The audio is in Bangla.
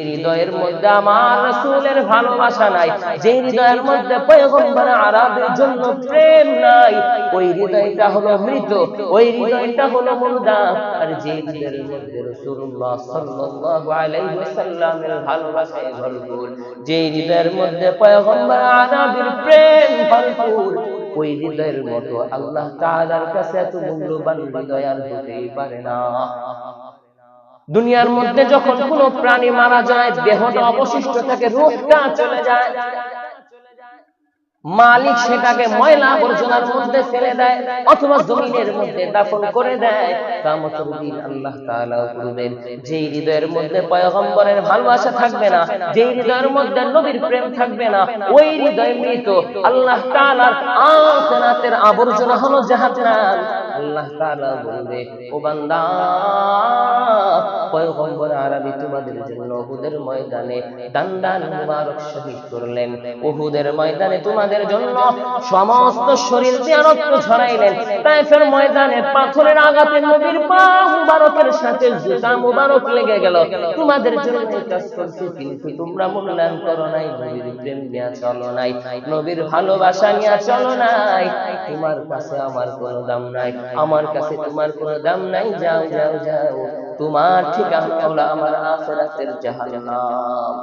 হৃদয়ের মধ্যে আমার রাসূলের ভালোবাসা নাই, যে হৃদয়ের মধ্যে পয়গম্বর আরবের জন্য প্রেম নাই, ওই হৃদয়টা হলো মৃত, ওই হৃদয়টা হলো মুর্দা। আর যে হৃদয়ের মধ্যে রাসূলুল্লাহ সাল্লাল্লাহু আলাইহি ওয়াসাল্লামের ভালোবাসায় ভরপুর, যে হৃদয়ের মধ্যে পয়গম্বর আরবের প্রেম ভরপুর, ওই হৃদয়ের মতো আল্লাহ তাআলার কাছে এত মূল্যবান হৃদয় আর হতেই পারে না। দুনিয়ার মধ্যে যখন কোন প্রাণী মারা যায়, দেহটা অবশিষ্ট থাকে, রূহটা চলে যায়, মালিক সেটাকে ময়লা আবর্জনার মধ্যে ফেলে দেয় অথবা জমিনের মধ্যে দাফন করে দেয়। কিয়ামতের দিন আল্লাহ তাআলা বলবেন, যে হৃদয়ের মধ্যে পয়গম্বরের ভালোবাসা থাকবে না, যে হৃদয়ের মধ্যে নবীর প্রেম থাকবে না, ওই হৃদয় মৃত। আল্লাহ তাআলার আখিরাতের আবর্জনা হলো জাহান্নাম। আল্লাহ তাআলা বলবে, ও বান্দা, পয়গম্বর আরবী তোমাদের জন্য উহুদের ময়দানে দান্দান মুবারক শহীদ করলেন, উহুদের ময়দানে তোমাদের জন্য সমস্ত শরীর দিয়ে রক্ত ঝরাইলেন, তায়েফের ময়দানে পাথরের আঘাতে নবীর পা মুবারকের সাথে জুতা মুবারক লেগে গেল, তোমাদের জন্য কাজ করছে, কিন্তু তোমরা মূল্যায়ন করো নাই, নবীর প্রেম নিয়ে চলো নাই, নবীর ভালোবাসা নিয়ে চলো নাই। তোমার কাছে আমার কোনো দাম নাই, আমার কাছে তোমার কোনো দাম নাই, যাও যাও যাও, তোমার ঠিকানা হলো আমার আখিরাতের জাহান্নাম।